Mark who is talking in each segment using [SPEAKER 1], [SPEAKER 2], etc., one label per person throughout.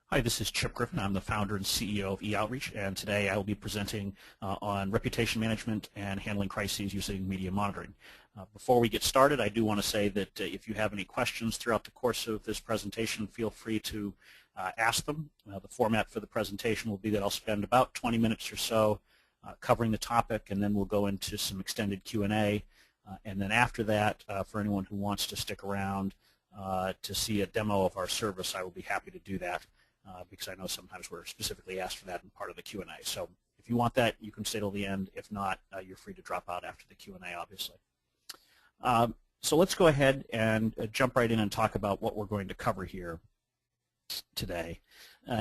[SPEAKER 1] Hi, this is Chip Griffin. I'm the founder and CEO of eOutreach, and today I will be presenting on reputation management and handling crises using media monitoring. Before we get started, I do want to say that if you have any questions throughout the course of this presentation, feel free to ask them. The format for the presentation will be that I'll spend about 20 minutes or so covering the topic, and then we'll go into some extended Q&A. And then after that, for anyone who wants to stick around to see a demo of our service, I will be happy to do that. Because I know sometimes we're specifically asked for that in part of the Q&A. So if you want that, you can stay till the end. If not, you're free to drop out after the Q&A, obviously. So let's go ahead and jump right in and talk about what we're going to cover here today.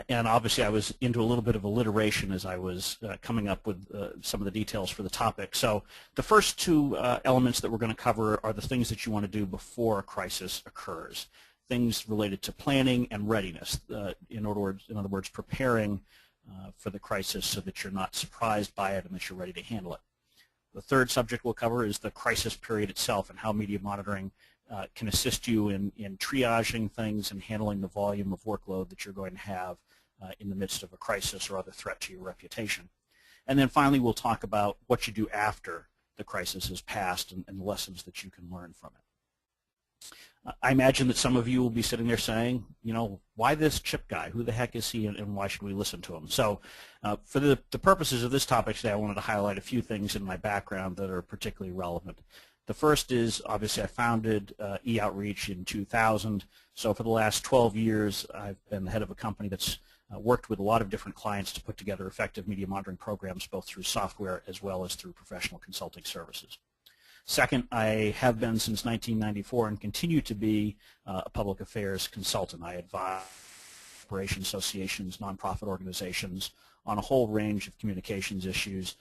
[SPEAKER 1] And obviously I was into a little bit of alliteration as I was coming up with some of the details for the topic. So the first two elements that we're going to cover are the things that you want to do before a crisis occurs. Things related to planning and readiness, in other words, preparing for the crisis so that you're not surprised by it and that you're ready to handle it. The third subject we'll cover is the crisis period itself and how media monitoring can assist you in triaging things and handling the volume of workload that you're going to have in the midst of a crisis or other threat to your reputation. And then finally, we'll talk about what you do after the crisis has passed and the lessons that you can learn from it. I imagine that some of you will be sitting there saying, you know, why this Chip guy? Who the heck is he, and why should we listen to him? So for the purposes of this topic today, I wanted to highlight a few things in my background that are particularly relevant. The first is, obviously, I founded eOutreach in 2000. So for the last 12 years, I've been the head of a company that's worked with a lot of different clients to put together effective media monitoring programs, both through software as well as through professional consulting services. Second, I have been since 1994 and continue to be a public affairs consultant. I advise corporation associations, nonprofit organizations on a whole range of communications issues,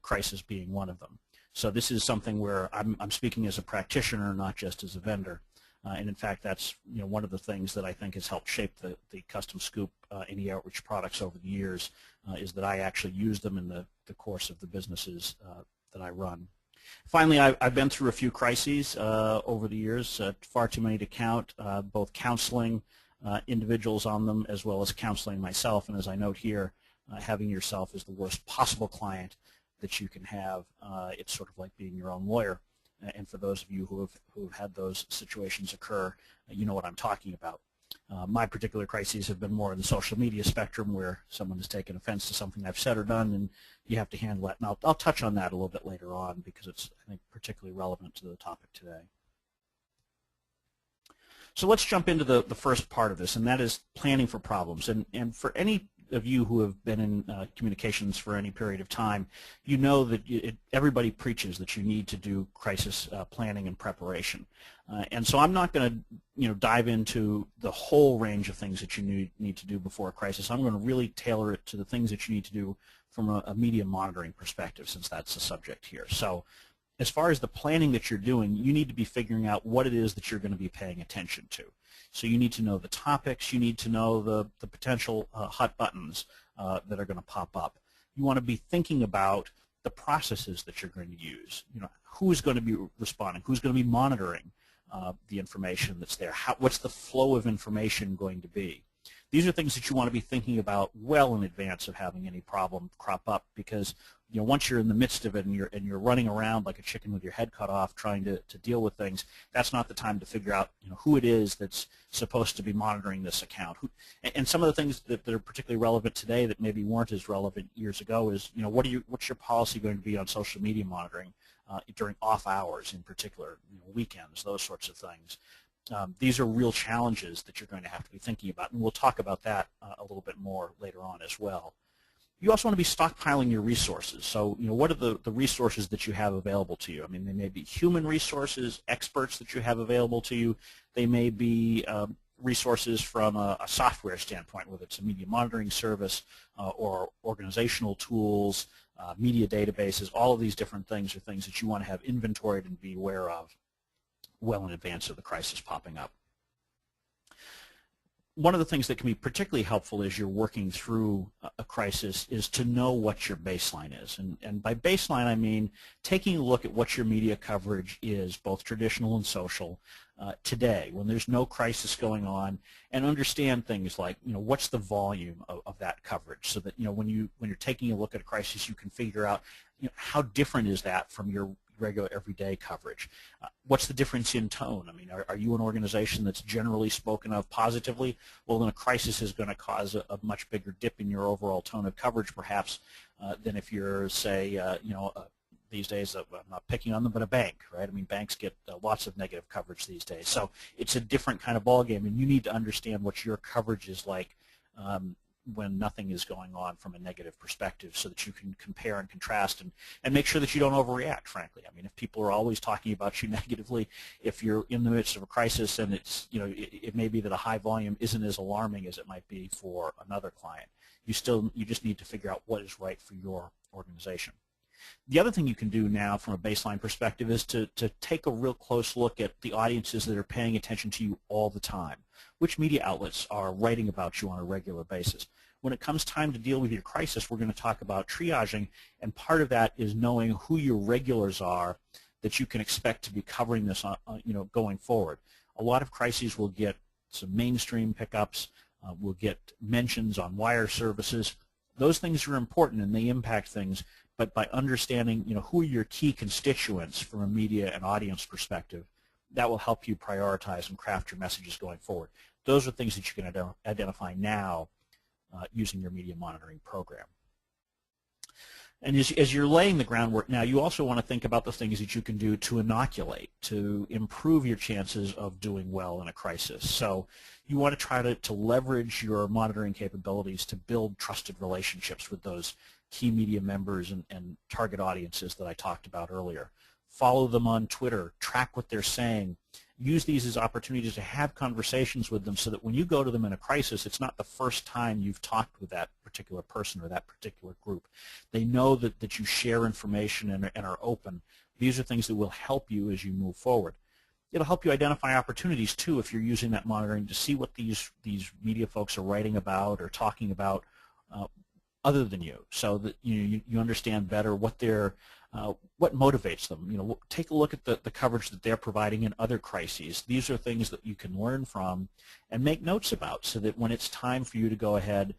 [SPEAKER 1] crisis being one of them. So this is something where I'm speaking as a practitioner, not just as a vendor. And in fact, that's one of the things that I think has helped shape the custom scoop in eOutreach products over the years, is that I actually use them in the course of the businesses that I run. Finally, I've been through a few crises over the years, far too many to count, both counseling individuals on them as well as counseling myself. And as I note here, having yourself as the worst possible client that you can have, it's sort of like being your own lawyer. And for those of you who have had those situations occur, you know what I'm talking about. My particular crises have been more in the social media spectrum, where someone has taken offense to something I've said or done, and you have to handle that. And I'll touch on that a little bit later on because it's, I think, particularly relevant to the topic today. So let's jump into the first part of this, and that is planning for problems. And for any of you who have been in communications for any period of time, you know that everybody preaches that you need to do crisis planning and preparation. And so I'm not going to dive into the whole range of things that you need to do before a crisis. I'm going to really tailor it to the things that you need to do from a media monitoring perspective, since that's the subject here. So as far as the planning that you're doing, you need to be figuring out what it is that you're going to be paying attention to. So you need to know the topics, you need to know the potential hot buttons that are going to pop up. You want to be thinking about the processes that you're going to use. Who's going to be responding, who's going to be monitoring the information that's there, what's the flow of information going to be. These are things that you want to be thinking about well in advance of having any problem crop up, because once you're in the midst of it and you're running around like a chicken with your head cut off trying to deal with things, that's not the time to figure out who it is that's supposed to be monitoring this account. And some of the things that are particularly relevant today that maybe weren't as relevant years ago is what's your policy going to be on social media monitoring during off hours, in particular, weekends, those sorts of things. These are real challenges that you're going to have to be thinking about, and we'll talk about that a little bit more later on as well. You also want to be stockpiling your resources. So, what are the resources that you have available to you? I mean, they may be human resources, experts that you have available to you. They may be resources from a software standpoint, whether it's a media monitoring service or organizational tools, media databases. All of these different things are things that you want to have inventoried and be aware of well in advance of the crisis popping up. one of the things that can be particularly helpful as you're working through a crisis is to know what your baseline is. And by baseline, I mean taking a look at what your media coverage is, both traditional and social, today, when there's no crisis going on, and understand things like, what's the volume of that coverage, so that, when you're taking a look at a crisis, you can figure out, how different is that from your regular everyday coverage. What's the difference in tone? I mean, are you an organization that's generally spoken of positively? Well, then a crisis is going to cause a much bigger dip in your overall tone of coverage, perhaps, than if you're, say, these days, I'm not picking on them, but a bank, right? I mean, banks get lots of negative coverage these days. So it's a different kind of ballgame, and you need to understand what your coverage is like when nothing is going on from a negative perspective, so that you can compare and contrast and make sure that you don't overreact, frankly. I mean, if people are always talking about you negatively, if you're in the midst of a crisis and it's, it may be that a high volume isn't as alarming as it might be for another client, you just need to figure out what is right for your organization. The other thing you can do now from a baseline perspective is to take a real close look at the audiences that are paying attention to you all the time. Which media outlets are writing about you on a regular basis? When it comes time to deal with your crisis, we're going to talk about triaging, and part of that is knowing who your regulars are that you can expect to be covering this on, going forward. A lot of crises will get some mainstream pickups, will get mentions on wire services. Those things are important and they impact things, but by understanding, who are your key constituents from a media and audience perspective, that will help you prioritize and craft your messages going forward. Those are things that you can identify now using your media monitoring program. And as you're laying the groundwork now, you also want to think about the things that you can do to inoculate, to improve your chances of doing well in a crisis. So you want to try to leverage your monitoring capabilities to build trusted relationships with those key media members and target audiences that I talked about earlier. Follow them on Twitter, track what they're saying. Use these as opportunities to have conversations with them, so that when you go to them in a crisis, it's not the first time you've talked with that particular person or that particular group. They know that you share information and are open. These are things that will help you as you move forward. It'll help you identify opportunities, too, if you're using that monitoring, to see what these media folks are writing about or talking about other than you, so that you understand better what what motivates them. Take a look at the coverage that they're providing in other crises. These are things that you can learn from and make notes about, so that when it's time for you to go ahead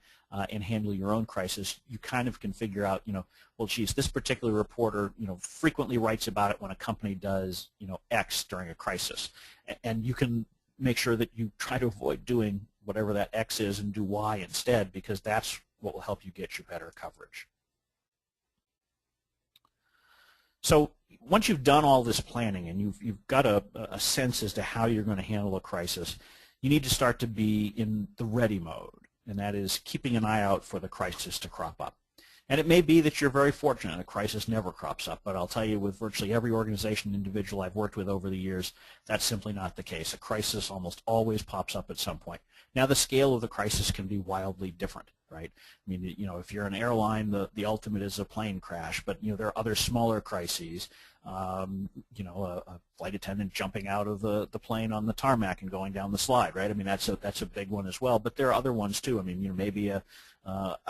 [SPEAKER 1] and handle your own crisis, you kind of can figure out, well, geez, this particular reporter, frequently writes about it when a company does, X during a crisis, and you can make sure that you try to avoid doing whatever that X is and do Y instead, because that's what will help you get your better coverage. So once you've done all this planning and you've got a sense as to how you're going to handle a crisis, you need to start to be in the ready mode, and that is keeping an eye out for the crisis to crop up. And it may be that you're very fortunate and a crisis never crops up, but I'll tell you, with virtually every organization and individual I've worked with over the years, that's simply not the case. A crisis almost always pops up at some point. Now, the scale of the crisis can be wildly different, right? I mean, if you're an airline, the ultimate is a plane crash, but there are other smaller crises. A flight attendant jumping out of the plane on the tarmac and going down the slide, right? I mean, that's a big one as well. But there are other ones too. I mean, maybe a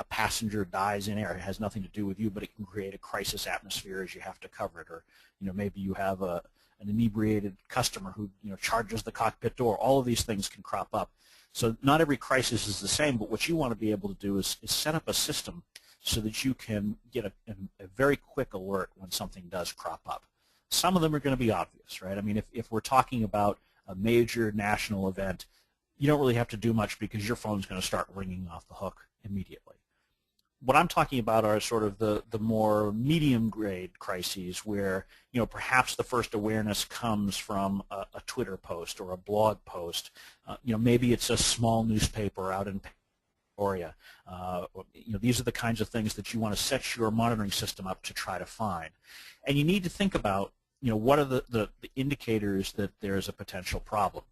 [SPEAKER 1] passenger dies in air. It has nothing to do with you, but it can create a crisis atmosphere as you have to cover it. Or maybe you have an inebriated customer who charges the cockpit door. All of these things can crop up. So not every crisis is the same, but what you want to be able to do is set up a system so that you can get a very quick alert when something does crop up. Some of them are going to be obvious, right? I mean, if we're talking about a major national event, you don't really have to do much because your phone's going to start ringing off the hook immediately. What I'm talking about are sort of the more medium-grade crises where, perhaps the first awareness comes from a Twitter post or a blog post. Maybe it's a small newspaper out in Peoria. These are the kinds of things that you want to set your monitoring system up to try to find. And you need to think about, what are the indicators that there's a potential problem.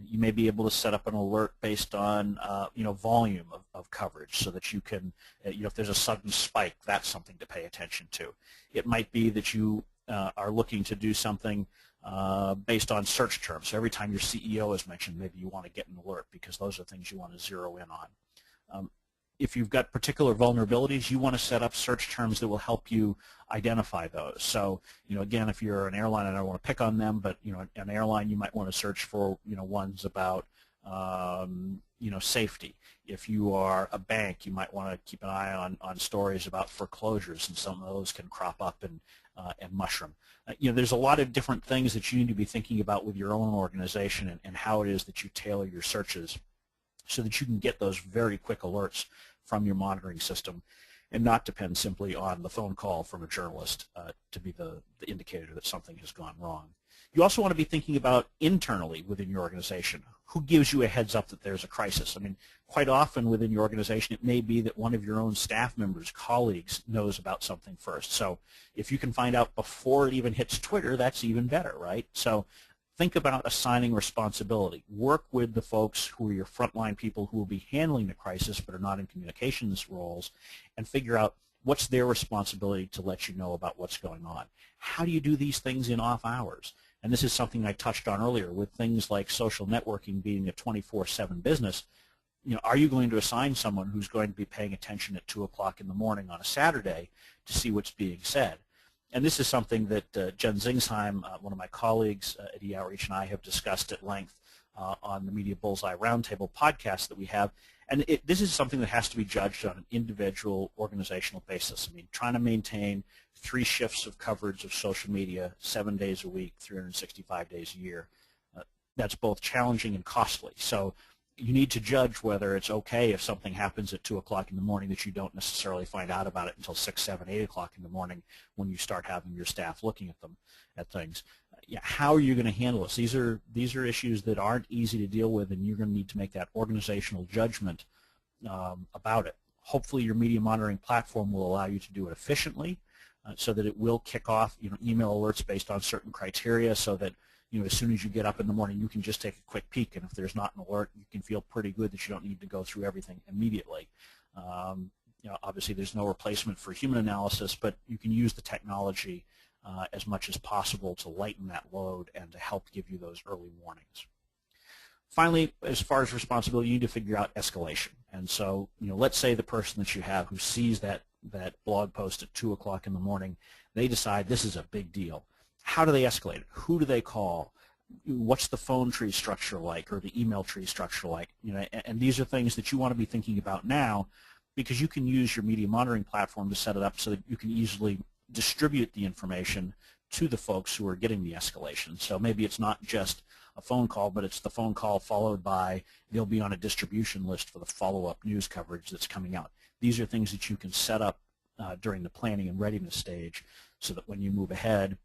[SPEAKER 1] You may be able to set up an alert based on, volume of coverage, so that you can, if there's a sudden spike, that's something to pay attention to. It might be that you are looking to do something based on search terms. So every time your CEO is mentioned, maybe you want to get an alert because those are things you want to zero in on. If you've got particular vulnerabilities, you want to set up search terms that will help you identify those. So, again, if you're an airline, I don't want to pick on them, but, an airline, you might want to search for, ones about, safety. If you are a bank, you might want to keep an eye on stories about foreclosures, and some of those can crop up and mushroom. There's a lot of different things that you need to be thinking about with your own organization and how it is that you tailor your searches so that you can get those very quick alerts from your monitoring system and not depend simply on the phone call from a journalist to be the indicator that something has gone wrong. You also want to be thinking about internally within your organization. Who gives you a heads up that there's a crisis? I mean, quite often within your organization, it may be that one of your own staff members, colleagues, knows about something first. So if you can find out before it even hits Twitter, that's even better, right? So think about assigning responsibility. Work with the folks who are your frontline people who will be handling the crisis but are not in communications roles, and figure out what's their responsibility to let you know about what's going on. How do you do these things in off hours? And this is something I touched on earlier with things like social networking being a 24/7 business. Are you going to assign someone who's going to be paying attention at 2 o'clock in the morning on a Saturday to see what's being said? And this is something that Jen Zingsheim, one of my colleagues at eOutreach, and I have discussed at length on the Media Bullseye Roundtable podcast that we have. And this is something that has to be judged on an individual organizational basis. I mean, trying to maintain 3 shifts of coverage of social media 7 days a week, 365 days a year, that's both challenging and costly. So you need to judge whether it's okay if something happens at 2 o'clock in the morning that you don't necessarily find out about it until 6, 7, 8 o'clock in the morning when you start having your staff looking at things. How are you going to handle this? These are issues that aren't easy to deal with, and you're going to need to make that organizational judgment about it. Hopefully your media monitoring platform will allow you to do it efficiently so that it will kick off email alerts based on certain criteria, so that as soon as you get up in the morning, you can just take a quick peek, and if there's not an alert, you can feel pretty good that you don't need to go through everything immediately. Obviously there's no replacement for human analysis, but you can use the technology as much as possible to lighten that load and to help give you those early warnings. Finally, as far as responsibility, you need to figure out escalation. And so, let's say the person that you have who sees that blog post at 2 o'clock in the morning, they decide this is a big deal. How do they escalate it? Who do they call? What's the phone tree structure like, or the email tree structure like? And these are things that you want to be thinking about now, because you can use your media monitoring platform to set it up so that you can easily distribute the information to the folks who are getting the escalation. So maybe it's not just a phone call, but it's the phone call followed by, they'll be on a distribution list for the follow-up news coverage that's coming out. These are things that you can set up during the planning and readiness stage, so that when you move ahead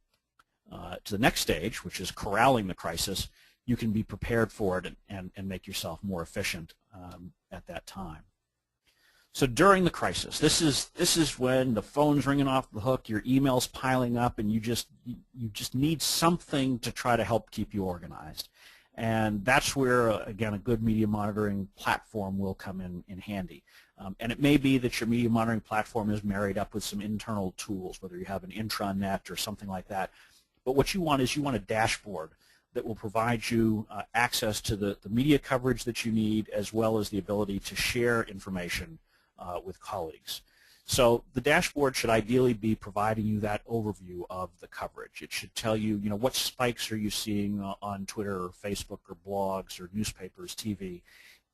[SPEAKER 1] to the next stage, which is corralling the crisis, you can be prepared for it and make yourself more efficient at that time. So during the crisis, this is when the phone's ringing off the hook, your email's piling up, and you just need something to try to help keep you organized. And that's where, again, a good media monitoring platform will come in handy. And it may be that your media monitoring platform is married up with some internal tools, whether you have an intranet or something like that. But what you want is a dashboard that will provide you access to the media coverage that you need, as well as the ability to share information with colleagues. So the dashboard should ideally be providing you that overview of the coverage. It should tell you, what spikes are you seeing on Twitter or Facebook or blogs or newspapers, TV.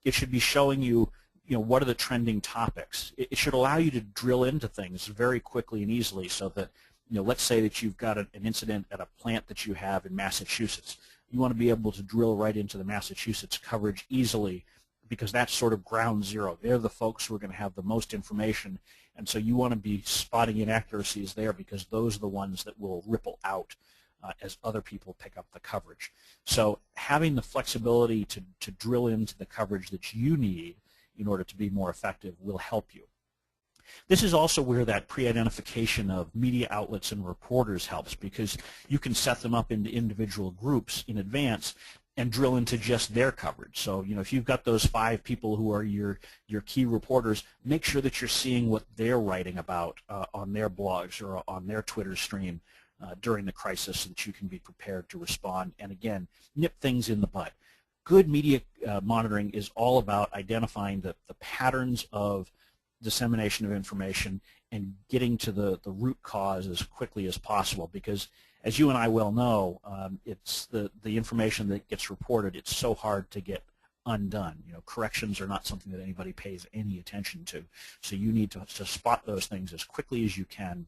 [SPEAKER 1] It should be showing you, what are the trending topics. It should allow you to drill into things very quickly and easily, so that, let's say that you've got an incident at a plant that you have in Massachusetts. You want to be able to drill right into the Massachusetts coverage easily, because that's sort of ground zero. They're the folks who are going to have the most information, and so you want to be spotting inaccuracies there, because those are the ones that will ripple out as other people pick up the coverage. So having the flexibility to drill into the coverage that you need in order to be more effective will help you. This is also where that pre-identification of media outlets and reporters helps, because you can set them up into individual groups in advance and drill into just their coverage. So, if you've got those 5 people who are your key reporters, make sure that you're seeing what they're writing about on their blogs or on their Twitter stream, during the crisis so that you can be prepared to respond and, again, nip things in the bud. Good media monitoring is all about identifying the patterns of dissemination of information and getting to the root cause as quickly as possible, because as you and I well know, it's the information that gets reported, it's so hard to get undone. Corrections are not something that anybody pays any attention to, so you need to spot those things as quickly as you can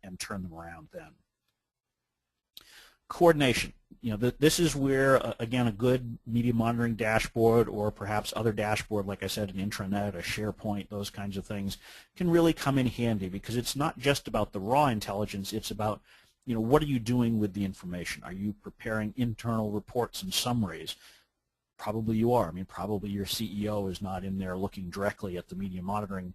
[SPEAKER 1] and turn them around then. Coordination. This is where, again, a good media monitoring dashboard or perhaps other dashboard, like I said, an intranet, a SharePoint, those kinds of things, can really come in handy, because it's not just about the raw intelligence, it's about, what are you doing with the information? Are you preparing internal reports and summaries? Probably you are. Probably your CEO is not in there looking directly at the media monitoring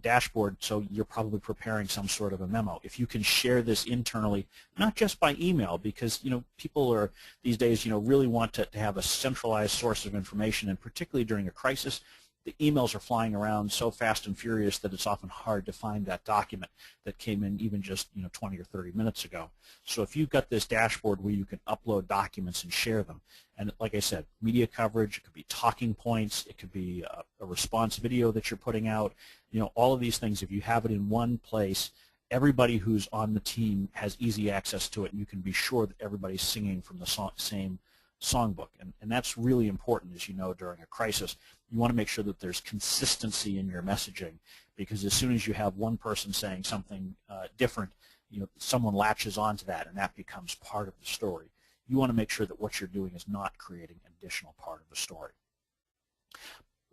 [SPEAKER 1] dashboard, so you're probably preparing some sort of a memo. If you can share this internally, not just by email, because people are these days really want to have a centralized source of information, and particularly during a crisis, the emails are flying around so fast and furious that it's often hard to find that document that came in even just 20 or 30 minutes ago. So if you've got this dashboard where you can upload documents and share them, and like I said, media coverage, it could be talking points, it could be a response video that you're putting out, all of these things, if you have it in one place, everybody who's on the team has easy access to it, and you can be sure that everybody's singing from the same songbook. And that's really important, as you know, during a crisis. You want to make sure that there's consistency in your messaging, because as soon as you have one person saying something different, someone latches onto that, and that becomes part of the story. You want to make sure that what you're doing is not creating an additional part of the story.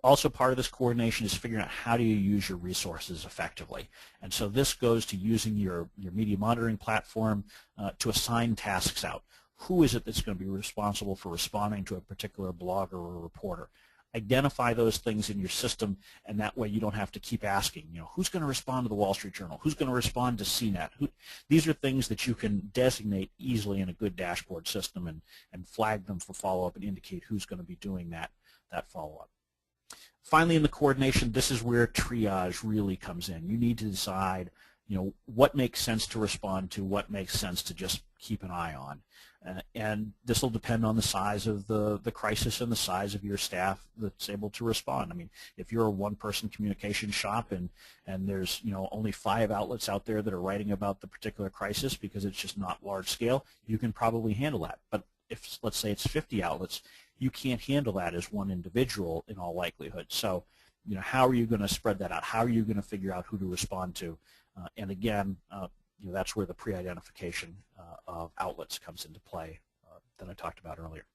[SPEAKER 1] Also, part of this coordination is figuring out how do you use your resources effectively. And so this goes to using your media monitoring platform to assign tasks out. Who is it that's going to be responsible for responding to a particular blogger or reporter? Identify those things in your system, and that way you don't have to keep asking, who's going to respond to the Wall Street Journal? Who's going to respond to CNET? These are things that you can designate easily in a good dashboard system and flag them for follow-up and indicate who's going to be doing that follow-up. Finally, in the coordination, this is where triage really comes in. You need to decide what makes sense to respond to, what makes sense to just keep an eye on. And this will depend on the size of the crisis and the size of your staff that's able to respond. If you're a one-person communication shop and there's only 5 outlets out there that are writing about the particular crisis because it's just not large scale, you can probably handle that. But if, let's say, it's 50 outlets, you can't handle that as one individual in all likelihood. So, how are you going to spread that out? How are you going to figure out who to respond to? And again, that's where the pre-identification of outlets comes into play that I talked about earlier.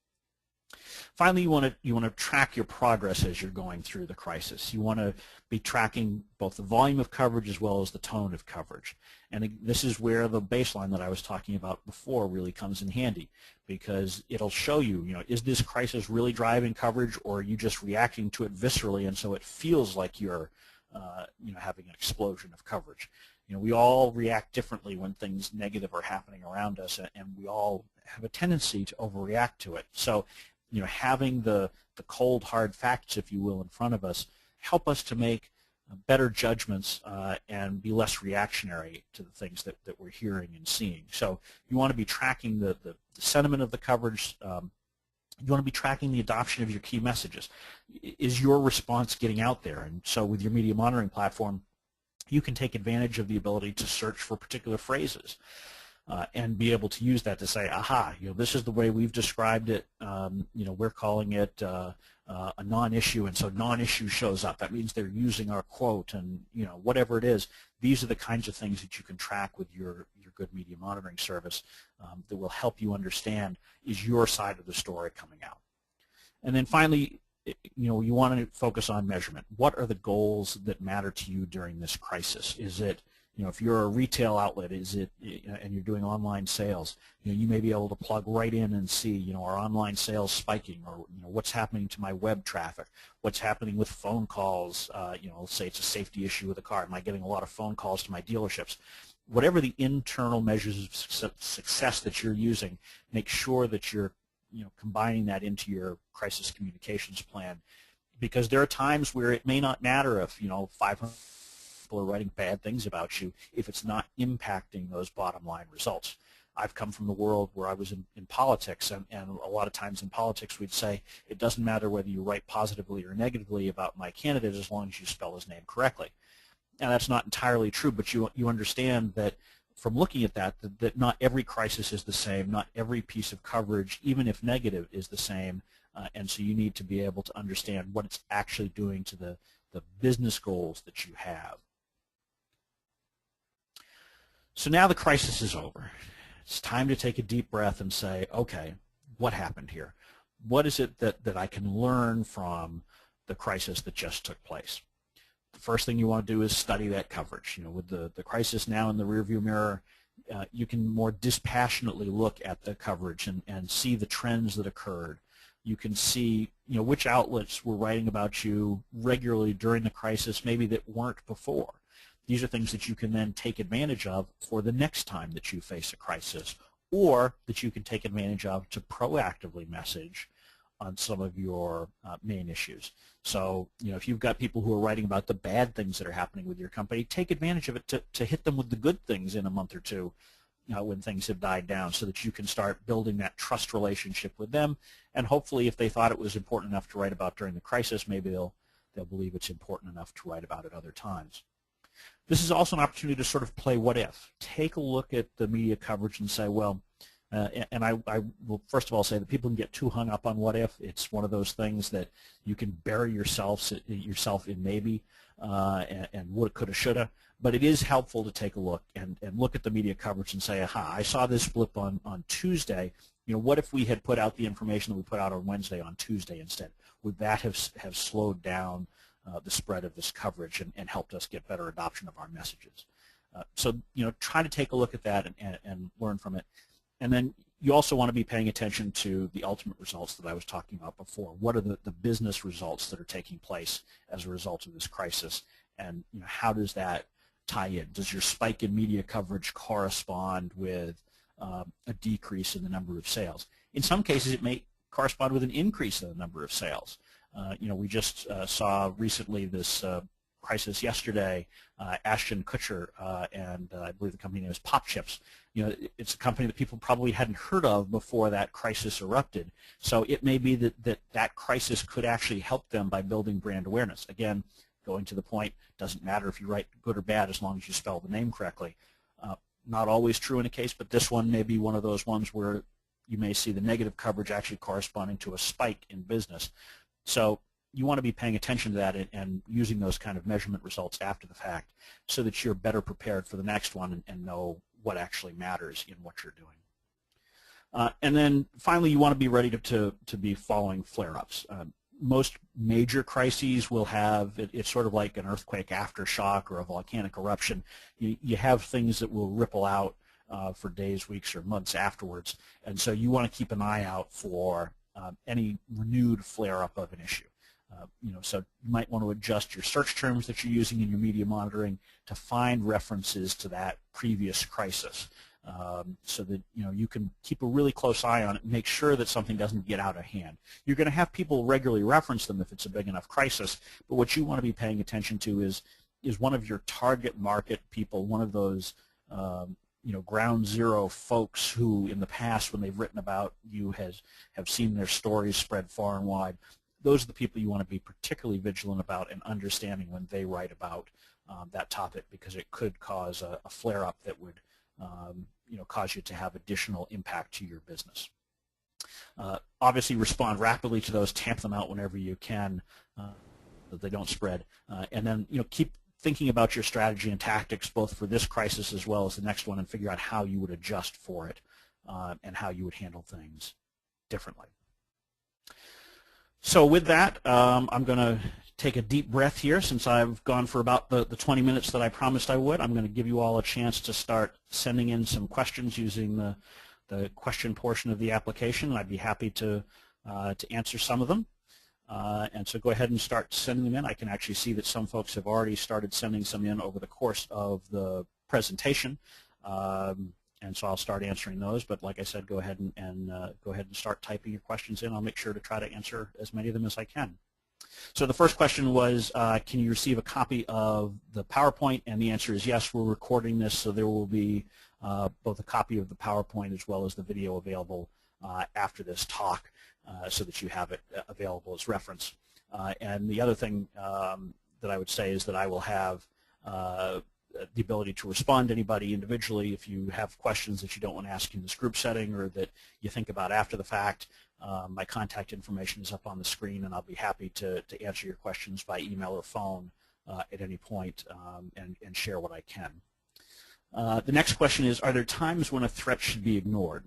[SPEAKER 1] Finally, you want to track your progress as you're going through the crisis. You want to be tracking both the volume of coverage as well as the tone of coverage. And this is where the baseline that I was talking about before really comes in handy, because it'll show you, is this crisis really driving coverage, or are you just reacting to it viscerally, and so it feels like you're having an explosion of coverage. We all react differently when things negative are happening around us, and we all have a tendency to overreact to it. So, having the cold, hard facts, if you will, in front of us help us to make better judgments and be less reactionary to the things that we're hearing and seeing. So you want to be tracking the sentiment of the coverage. You want to be tracking the adoption of your key messages. Is your response getting out there? And so with your media monitoring platform, you can take advantage of the ability to search for particular phrases and be able to use that to say, aha, this is the way we've described it. We're calling it a non-issue, and so non-issue shows up. That means they're using our quote, and whatever it is. These are the kinds of things that you can track with your good media monitoring service that will help you understand, is your side of the story coming out. And then finally, you want to focus on measurement. What are the goals that matter to you during this crisis? Is it, if you're a retail outlet, is it, and you're doing online sales, you may be able to plug right in and see, are online sales spiking, or what's happening to my web traffic, what's happening with phone calls. Let's say it's a safety issue with a car. Am I getting a lot of phone calls to my dealerships? Whatever the internal measures of success that you're using, make sure that you're combining that into your crisis communications plan, because there are times where it may not matter if 500 people are writing bad things about you if it's not impacting those bottom line results. I've come from the world where I was in politics, and a lot of times in politics we'd say it doesn't matter whether you write positively or negatively about my candidate as long as you spell his name correctly. And that's not entirely true, but you understand that from looking at that not every crisis is the same, not every piece of coverage, even if negative, is the same, and so you need to be able to understand what it's actually doing to the business goals that you have. So now the crisis is over. It's time to take a deep breath and say, okay, what happened here? What is it that I can learn from the crisis that just took place? The first thing you want to do is study that coverage. With the crisis now in the rearview mirror, you can more dispassionately look at the coverage and see the trends that occurred. You can see which outlets were writing about you regularly during the crisis, maybe that weren't before. These are things that you can then take advantage of for the next time that you face a crisis, or that you can take advantage of to proactively message on some of your main issues. So, if you've got people who are writing about the bad things that are happening with your company, take advantage of it to hit them with the good things in a month or two when things have died down, so that you can start building that trust relationship with them. And hopefully, if they thought it was important enough to write about during the crisis, maybe they'll believe it's important enough to write about it other times. This is also an opportunity to sort of play what if. Take a look at the media coverage and say, well, and I will first of all say that people can get too hung up on what if. It's one of those things that you can bury yourself in maybe and woulda, coulda, shoulda. But it is helpful to take a look and look at the media coverage and say, aha, I saw this blip on Tuesday. What if we had put out the information that we put out on Wednesday on Tuesday instead? Would that have slowed down the spread of this coverage and helped us get better adoption of our messages? So try to take a look at that and learn from it. And then you also want to be paying attention to the ultimate results that I was talking about before. What are the business results that are taking place as a result of this crisis, and how does that tie in? Does your spike in media coverage correspond with a decrease in the number of sales? In some cases, it may correspond with an increase in the number of sales. We just saw recently this crisis yesterday, Ashton Kutcher, and I believe the company name is Pop Chips. It's a company that people probably hadn't heard of before that crisis erupted. So it may be that crisis could actually help them by building brand awareness. Again, going to the point, doesn't matter if you write good or bad as long as you spell the name correctly. Not always true in a case, but this one may be one of those ones where you may see the negative coverage actually corresponding to a spike in business. So you want to be paying attention to that and using those kind of measurement results after the fact so that you're better prepared for the next one and know what actually matters in what you're doing. And then finally, you want to be ready to be following flare-ups. Most major crises will have, it's sort of like an earthquake aftershock or a volcanic eruption. You have things that will ripple out for days, weeks, or months afterwards. And so you want to keep an eye out for any renewed flare-up of an issue. So you might want to adjust your search terms that you're using in your media monitoring to find references to that previous crisis, so that you can keep a really close eye on it and make sure that something doesn't get out of hand. You're going to have people regularly reference them if it's a big enough crisis, but what you want to be paying attention to is one of your target market people, one of those ground zero folks who in the past when they've written about you have seen their stories spread far and wide. Those are the people you want to be particularly vigilant about and understanding when they write about that topic, because it could cause a flare-up that would cause you to have additional impact to your business. Obviously, respond rapidly to those, tamp them out whenever you can, that they don't spread, and then keep thinking about your strategy and tactics both for this crisis as well as the next one, and figure out how you would adjust for it and how you would handle things differently. So with that, I'm going to take a deep breath here. Since I've gone for about the 20 minutes that I promised I would, I'm going to give you all a chance to start sending in some questions using the question portion of the application. I'd be happy to answer some of them. And so go ahead and start sending them in. I can actually see that some folks have already started sending some in over the course of the presentation. And so I'll start answering those, but like I said, go ahead and start typing your questions in. I'll make sure to try to answer as many of them as I can. So the first question was, can you receive a copy of the PowerPoint? And the answer is yes. We're recording this, so there will be both a copy of the PowerPoint as well as the video available after this talk so that you have it available as reference. And the other thing that I would say is that I will have the ability to respond to anybody individually if you have questions that you don't want to ask in this group setting or that you think about after the fact. My contact information is up on the screen, and I'll be happy to answer your questions by email or phone at any point and share what I can. The next question is, are there times when a threat should be ignored?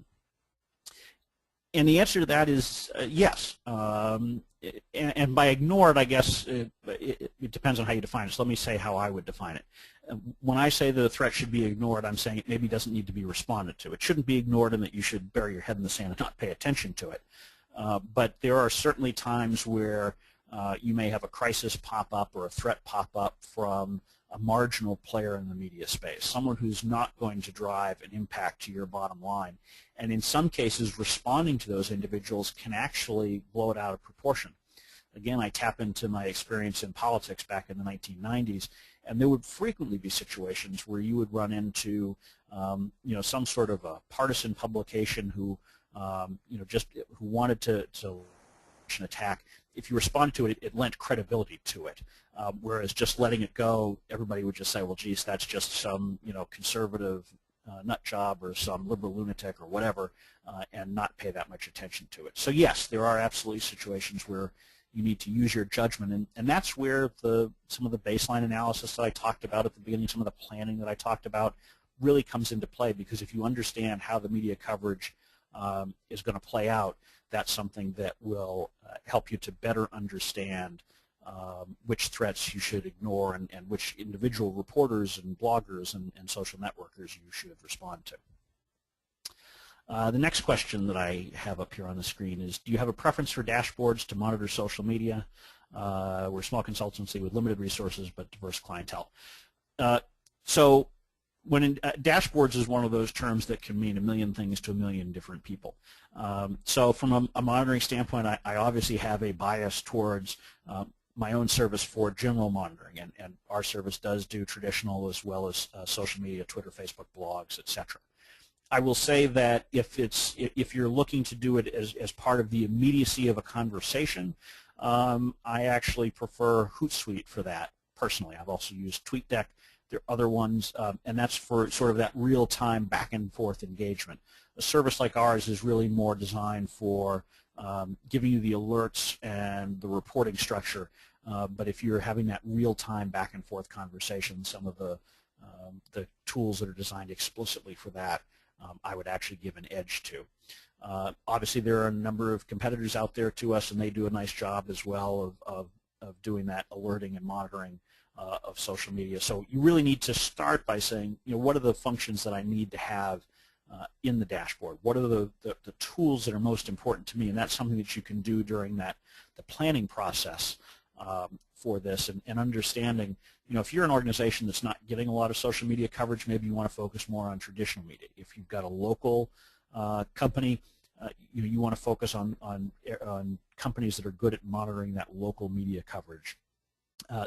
[SPEAKER 1] And the answer to that is yes. And by ignored, I guess it depends on how you define it. So let me say how I would define it. When I say that a threat should be ignored, I'm saying it maybe doesn't need to be responded to. It shouldn't be ignored and that you should bury your head in the sand and not pay attention to it. But there are certainly times where you may have a crisis pop up or a threat pop up from a marginal player in the media space, someone who's not going to drive an impact to your bottom line. And in some cases, responding to those individuals can actually blow it out of proportion. Again, I tap into my experience in politics back in the 1990s, and there would frequently be situations where you would run into, some sort of a partisan publication who, who wanted to attack. If you responded to it, it lent credibility to it. Whereas just letting it go, everybody would just say, well, geez, that's just some, conservative nut job or some liberal lunatic or whatever, and not pay that much attention to it. So yes, there are absolutely situations where you need to use your judgment, and that's where some of the baseline analysis that I talked about at the beginning, some of the planning that I talked about really comes into play, because if you understand how the media coverage is going to play out, that's something that will help you to better understand which threats you should ignore and which individual reporters and bloggers and social networkers you should respond to. The next question that I have up here on the screen is, do you have a preference for dashboards to monitor social media? We're a small consultancy with limited resources but diverse clientele. So dashboards is one of those terms that can mean a million things to a million different people. So from a monitoring standpoint, I obviously have a bias towards my own service for general monitoring, and our service does do traditional as well as social media, Twitter, Facebook, blogs, etc. I will say that if you're looking to do it as part of the immediacy of a conversation, I actually prefer Hootsuite for that personally. I've also used TweetDeck. There are other ones, and that's for sort of that real-time back-and-forth engagement. A service like ours is really more designed for giving you the alerts and the reporting structure, but if you're having that real-time back-and-forth conversation, some of the tools that are designed explicitly for that, I would actually give an edge to. Obviously, there are a number of competitors out there to us, and they do a nice job as well of doing that alerting and monitoring of social media. So you really need to start by saying, what are the functions that I need to have in the dashboard? What are the tools that are most important to me? And that's something that you can do during the planning process for this, and understanding, if you're an organization that's not getting a lot of social media coverage, maybe you want to focus more on traditional media. If you've got a local company, you want to focus on companies that are good at monitoring that local media coverage.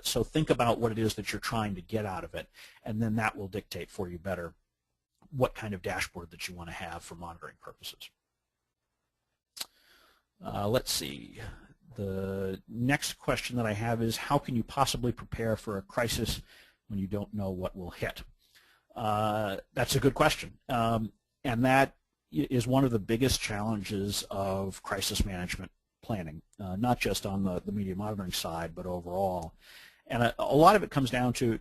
[SPEAKER 1] So think about what it is that you're trying to get out of it, and then that will dictate for you better what kind of dashboard that you want to have for monitoring purposes. Let's see. The next question that I have is, how can you possibly prepare for a crisis when you don't know what will hit? That's a good question, and that is one of the biggest challenges of crisis management planning, not just on the media monitoring side, but overall. And a lot of it comes down to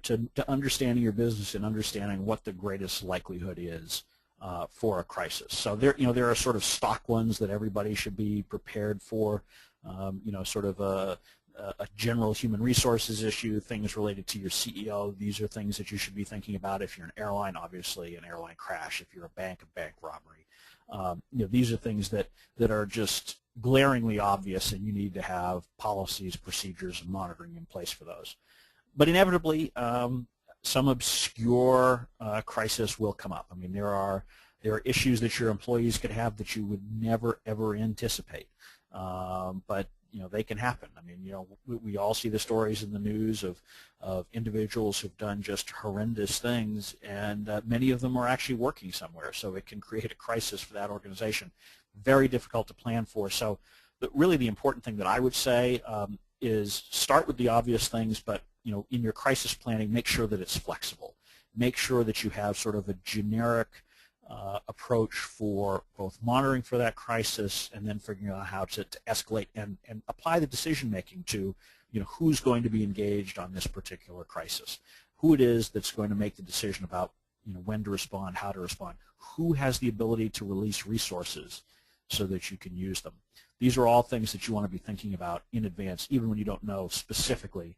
[SPEAKER 1] understanding your business and understanding what the greatest likelihood is for a crisis. So there are sort of stock ones that everybody should be prepared for. Sort of a general human resources issue, things related to your CEO. These are things that you should be thinking about. If you're an airline, obviously an airline crash. If you're a bank robbery. These are things that are just glaringly obvious, and you need to have policies, procedures, and monitoring in place for those. But inevitably, some obscure crisis will come up. I mean, there are issues that your employees could have that you would never ever anticipate. But they can happen. I mean, we all see the stories in the news of individuals who've done just horrendous things, and many of them are actually working somewhere, so it can create a crisis for that organization. Very difficult to plan for. So really the important thing that I would say is start with the obvious things, but in your crisis planning, make sure that it's flexible. Make sure that you have sort of a generic approach for both monitoring for that crisis and then figuring out how to escalate and apply the decision making to who's going to be engaged on this particular crisis, who it is that's going to make the decision about when to respond, how to respond, who has the ability to release resources so that you can use them. These are all things that you want to be thinking about in advance, even when you don't know specifically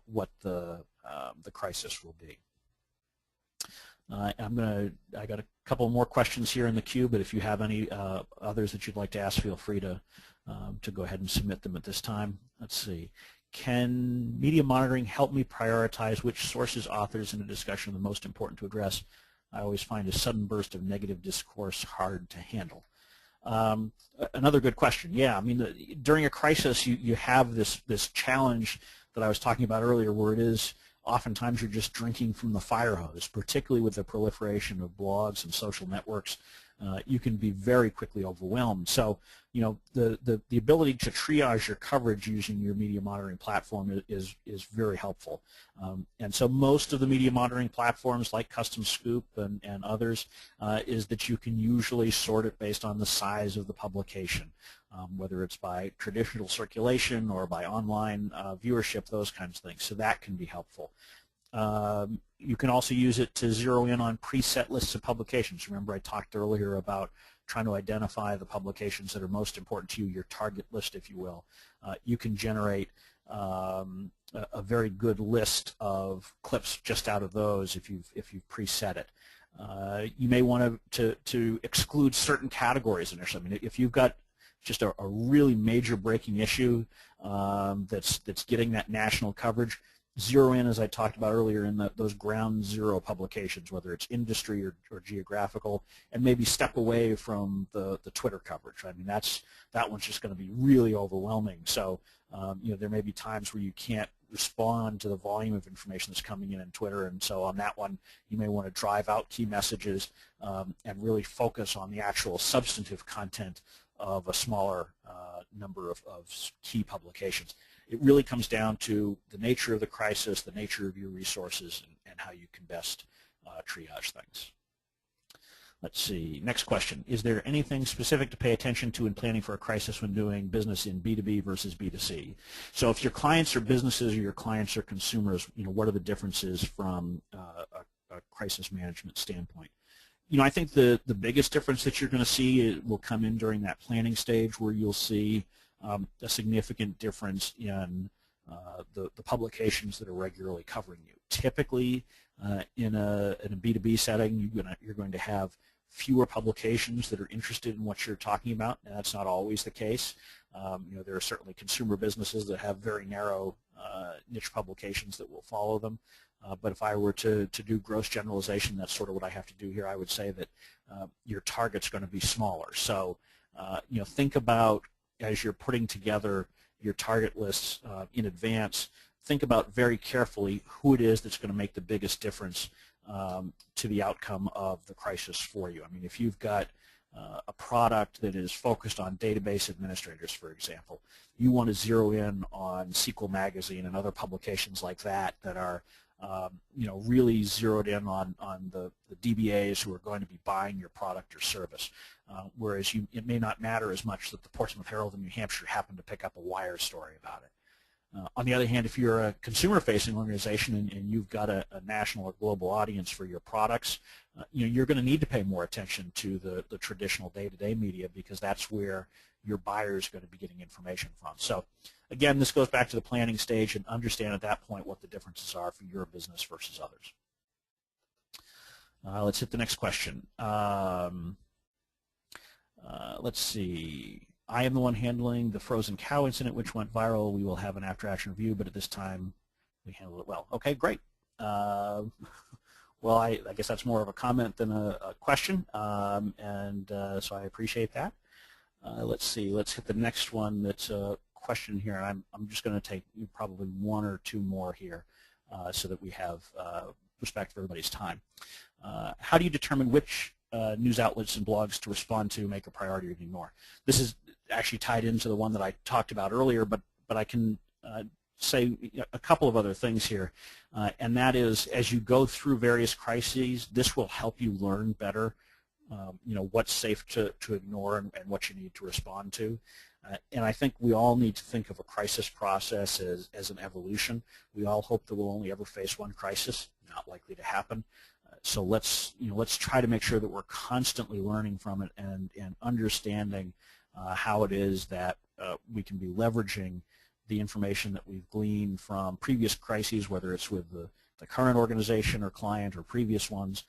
[SPEAKER 1] what the crisis will be. I got a couple more questions here in the queue, but if you have any others that you'd like to ask, feel free to go ahead and submit them at this time. Let's see. Can media monitoring help me prioritize which sources, authors in a discussion are the most important to address? I always find a sudden burst of negative discourse hard to handle. Another good question. Yeah, I mean, during a crisis, you have this challenge that I was talking about earlier, where it is oftentimes you're just drinking from the fire hose, particularly with the proliferation of blogs and social networks. You can be very quickly overwhelmed. So, the ability to triage your coverage using your media monitoring platform is very helpful. And so most of the media monitoring platforms like Custom Scoop and others is that you can usually sort it based on the size of the publication, whether it's by traditional circulation or by online viewership, those kinds of things. So that can be helpful. You can also use it to zero in on preset lists of publications. Remember I talked earlier about trying to identify the publications that are most important to you, your target list, if you will. You can generate a very good list of clips just out of those if you've preset it. You may want to exclude certain categories initially. I mean, if you've got just a really major breaking issue that's getting that national coverage, zero in, as I talked about earlier, in those ground zero publications, whether it's industry or geographical, and maybe step away from the Twitter coverage. I mean, that one's just going to be really overwhelming. So there may be times where you can't respond to the volume of information that's coming in Twitter, and so on that one you may want to drive out key messages and really focus on the actual substantive content of a smaller number of key publications. It really comes down to the nature of the crisis, the nature of your resources, and how you can best triage things. Let's see. Next question. Is there anything specific to pay attention to in planning for a crisis when doing business in B2B versus B2C? So if your clients are businesses or your clients are consumers, what are the differences from a crisis management standpoint? I think the biggest difference that you're going to see will come in during that planning stage, where you'll see a significant difference in the publications that are regularly covering you. Typically, in a B2B setting, you're going to have fewer publications that are interested in what you're talking about, and that's not always the case. There are certainly consumer businesses that have very narrow niche publications that will follow them. But if I were to do gross generalization, that's sort of what I have to do here. I would say that your target's going to be smaller. So, think about, as you're putting together your target lists in advance, think about very carefully who it is that's going to make the biggest difference to the outcome of the crisis for you. I mean, if you've got a product that is focused on database administrators, for example, you want to zero in on SQL Magazine and other publications like that are really zeroed in on the DBAs who are going to be buying your product or service. Whereas it may not matter as much that the Portsmouth Herald in New Hampshire happened to pick up a Wire story about it. On the other hand, if you're a consumer-facing organization and you've got a national or global audience for your products, you're going to need to pay more attention to the traditional day-to-day media, because that's where your buyer is going to be getting information from. So, again, this goes back to the planning stage, and understand at that point what the differences are for your business versus others. Let's hit the next question. Let's see. I am the one handling the frozen cow incident, which went viral. We will have an after-action review, but at this time, we handled it well. Okay, great. Well, I guess that's more of a comment than a question, so I appreciate that. Let's see. Let's hit the next one that's a question here, and I'm just going to take probably one or two more here so that we have respect for everybody's time. How do you determine which news outlets and blogs to respond to, make a priority, or ignore? This is actually tied into the one that I talked about earlier, but I can say a couple of other things here, and that is, as you go through various crises, this will help you learn better, what's safe to ignore and what you need to respond to. And I think we all need to think of a crisis process as an evolution. We all hope that we'll only ever face one crisis, not likely to happen. So let's try to make sure that we're constantly learning from it and understanding how it is that we can be leveraging the information that we've gleaned from previous crises, whether it's with the current organization or client or previous ones,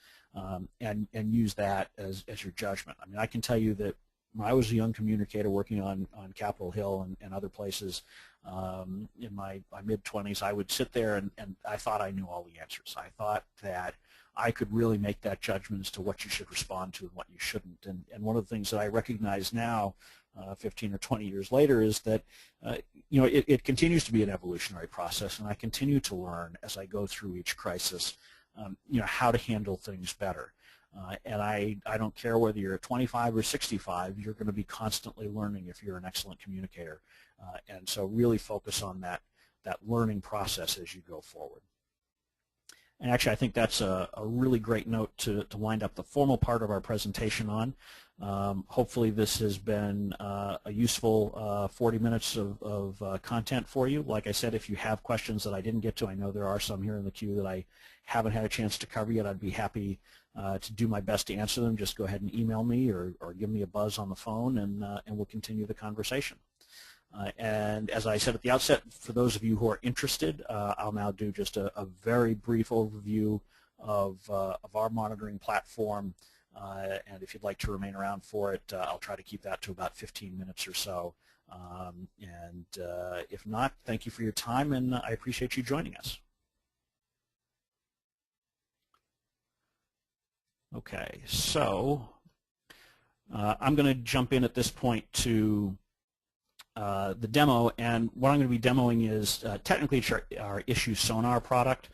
[SPEAKER 1] and use that as your judgment. I mean, I can tell you that when I was a young communicator working on Capitol Hill and other places in my mid-20s, I would sit there and I thought I knew all the answers. I thought that I could really make that judgment as to what you should respond to and what you shouldn't. And one of the things that I recognize now, 15 or 20 years later, is that it continues to be an evolutionary process, and I continue to learn as I go through each crisis, how to handle things better. And I don't care whether you're 25 or 65, you're going to be constantly learning if you're an excellent communicator. And so really focus on that learning process as you go forward. And actually, I think that's a really great note to wind up the formal part of our presentation on. Hopefully this has been a useful 40 minutes of content for you. Like I said, if you have questions that I didn't get to, I know there are some here in the queue that I haven't had a chance to cover yet. I'd be happy to do my best to answer them. Just go ahead and email me or give me a buzz on the phone, and we'll continue the conversation. And as I said at the outset, for those of you who are interested, I'll now do just a very brief overview of our monitoring platform. And if you'd like to remain around for it, I'll try to keep that to about 15 minutes or so. If not, thank you for your time, and I appreciate you joining us. Okay, so I'm going to jump in at this point to the demo, and what I'm going to be demoing is technically our Issue Sonar product,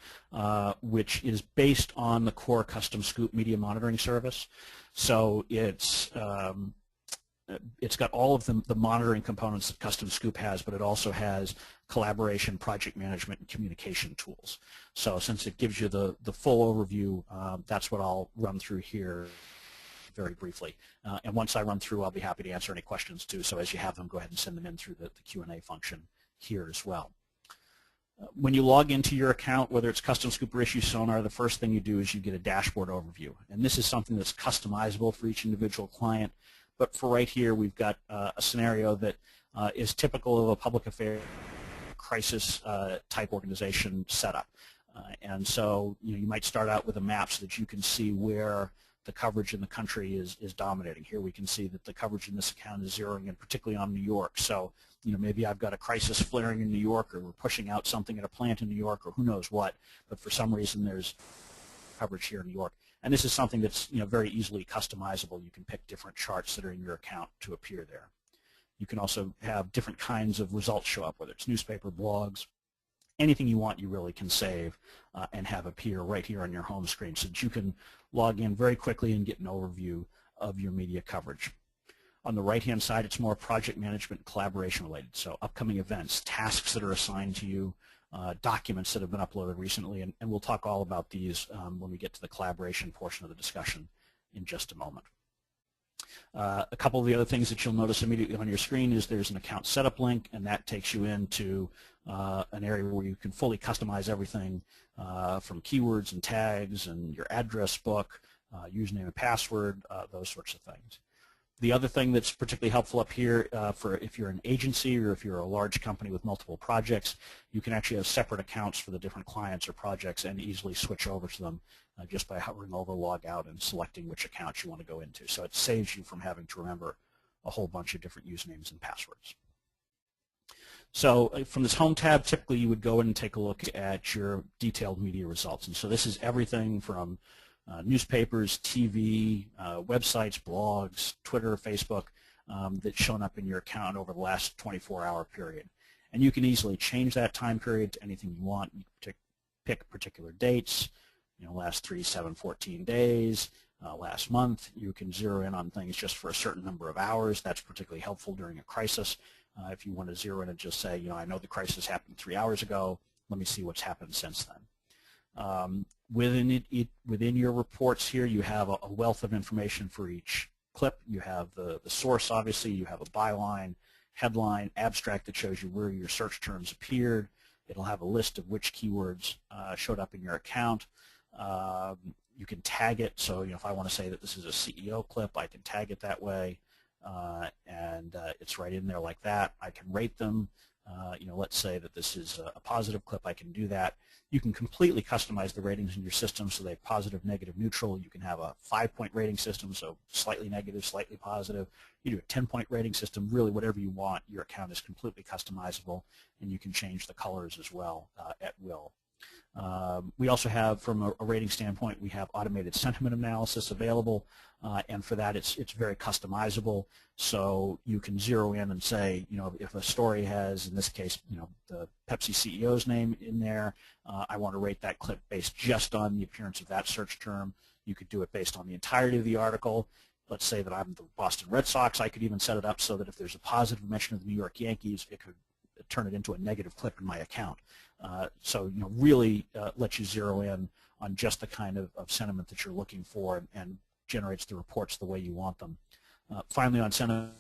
[SPEAKER 1] which is based on the core Custom Scoop media monitoring service. So it's got all of the monitoring components that Custom Scoop has, but it also has collaboration, project management, and communication tools. So since it gives you the full overview, that's what I'll run through here very briefly. And once I run through, I'll be happy to answer any questions too. So as you have them, go ahead and send them in through the Q&A function here as well. When you log into your account, whether it's Custom Scoop or Issue Sonar, the first thing you do is you get a dashboard overview. And this is something that's customizable for each individual client. But for right here, we've got a scenario that is typical of a public affairs crisis type organization setup. And so you might start out with a map so that you can see where the coverage in the country is dominating. Here we can see that the coverage in this account is zeroing in particularly on New York. So maybe I've got a crisis flaring in New York, or we're pushing out something at a plant in New York, or who knows what, but for some reason there's coverage here in New York. And this is something that's very easily customizable. You can pick different charts that are in your account to appear there. You can also have different kinds of results show up, whether it's newspaper, blogs, anything you want you really can save and have appear right here on your home screen so that you can log in very quickly and get an overview of your media coverage. On the right-hand side, it's more project management and collaboration related, so upcoming events, tasks that are assigned to you, documents that have been uploaded recently, and we'll talk all about these when we get to the collaboration portion of the discussion in just a moment. A couple of the other things that you'll notice immediately on your screen is there's an account setup link, and that takes you into an area where you can fully customize everything from keywords and tags and your address book, username and password, those sorts of things. The other thing that's particularly helpful up here for if you're an agency or if you're a large company with multiple projects, you can actually have separate accounts for the different clients or projects and easily switch over to them just by hovering over log out and selecting which account you want to go into. So it saves you from having to remember a whole bunch of different usernames and passwords. So from this Home tab, typically you would go in and take a look at your detailed media results. And so this is everything from newspapers, TV, websites, blogs, Twitter, Facebook, that's shown up in your account over the last 24-hour period. And you can easily change that time period to anything you want. You can pick particular dates, last 3, 7, 14 days, last month. You can zero in on things just for a certain number of hours. That's particularly helpful during a crisis. If you want to zero in and just say, I know the crisis happened 3 hours ago, let me see what's happened since then. Within your reports here, you have a wealth of information for each clip. You have the source, obviously. You have a byline, headline, abstract that shows you where your search terms appeared. It'll have a list of which keywords showed up in your account. You can tag it, so if I want to say that this is a CEO clip, I can tag it that way, and it's right in there like that. I can rate them. Let's say that this is a positive clip, I can do that. You can completely customize the ratings in your system so they're positive, negative, neutral. You can have a 5-point rating system, so slightly negative, slightly positive. You do a 10-point rating system, really whatever you want. Your account is completely customizable, and you can change the colors as well at will. We also have, from a rating standpoint, we have automated sentiment analysis available, and for that it's very customizable. So you can zero in and say, if a story has, in this case, the Pepsi CEO's name in there, I want to rate that clip based just on the appearance of that search term. You could do it based on the entirety of the article. Let's say that I'm the Boston Red Sox. I could even set it up so that if there's a positive mention of the New York Yankees, it could turn it into a negative clip in my account. So really lets you zero in on just the kind of sentiment that you're looking for, and generates the reports the way you want them. Finally, on sentiment,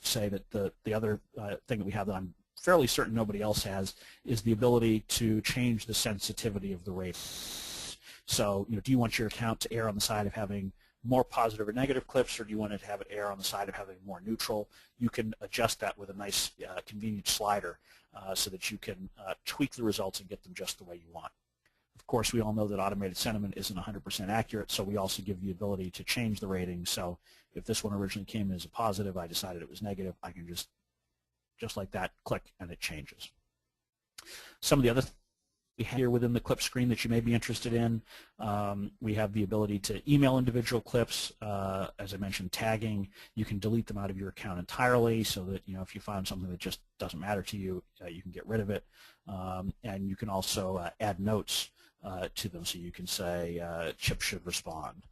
[SPEAKER 1] say that the other thing that we have that I'm fairly certain nobody else has is the ability to change the sensitivity of the rating. So do you want your account to err on the side of having more positive or negative clips, or do you want it to have it err on the side of having more neutral? You can adjust that with a nice convenient slider so that you can tweak the results and get them just the way you want. Of course, we all know that automated sentiment isn't 100% accurate, so we also give the ability to change the rating. So if this one originally came in as a positive, I decided it was negative, I can just like that, click, and it changes. Some of the other things we have here within the clip screen that you may be interested in, we have the ability to email individual clips. As I mentioned, tagging. You can delete them out of your account entirely, so that if you find something that just doesn't matter to you, you can get rid of it. And you can also add notes to them, so you can say Chip should respond.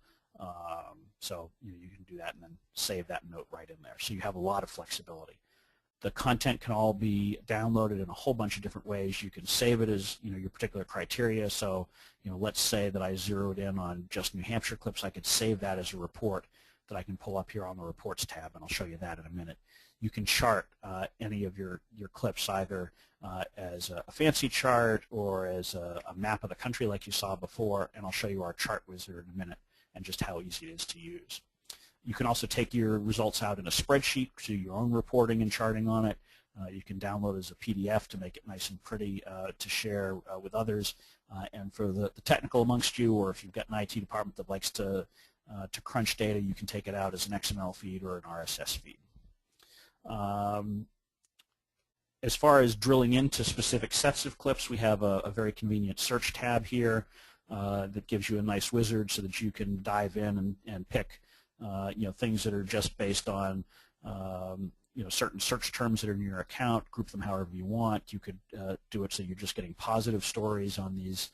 [SPEAKER 1] So you can do that and then save that note right in there. So you have a lot of flexibility. The content can all be downloaded in a whole bunch of different ways. You can save it as your particular criteria. So let's say that I zeroed in on just New Hampshire clips. I could save that as a report that I can pull up here on the Reports tab, and I'll show you that in a minute. You can chart any of your clips either as a fancy chart or as a map of the country like you saw before, and I'll show you our chart wizard in a minute and just how easy it is to use. You can also take your results out in a spreadsheet, do your own reporting and charting on it. You can download it as a PDF to make it nice and pretty to share with others. And for the technical amongst you, or if you've got an IT department that likes to crunch data, you can take it out as an XML feed or an RSS feed. As far as drilling into specific sets of clips, we have a very convenient search tab here that gives you a nice wizard so that you can dive in and pick things that are just based on certain search terms that are in your account, group them however you want. You could do it so you're just getting positive stories on these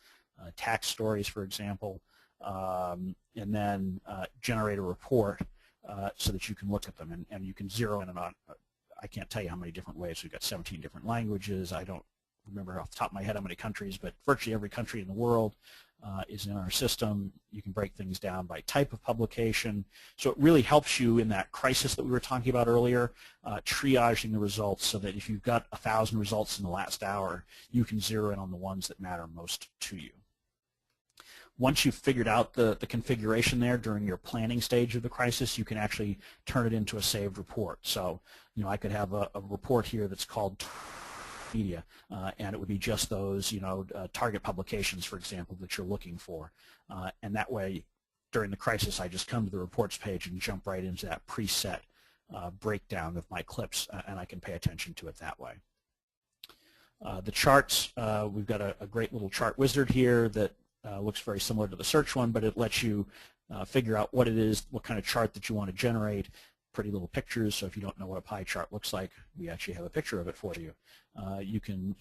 [SPEAKER 1] tax stories, for example, and then generate a report so that you can look at them, and you can zero in on. I can't tell you how many different ways. We've got 17 different languages. I don't remember off the top of my head how many countries, but virtually every country in the world is in our system. You can break things down by type of publication. So it really helps you in that crisis that we were talking about earlier, triaging the results so that if you've got 1,000 results in the last hour, you can zero in on the ones that matter most to you. Once you've figured out the configuration there during your planning stage of the crisis, you can actually turn it into a saved report. So, I could have a report here that's called media, and it would be just those, target publications, for example, that you're looking for. And that way, during the crisis, I just come to the reports page and jump right into that preset breakdown of my clips, and I can pay attention to it that way. The charts, we've got a great little chart wizard here that looks very similar to the search one, but it lets you figure out what it is, what kind of chart that you want to generate, pretty little pictures, so if you don't know what a pie chart looks like, we actually have a picture of it for you. You can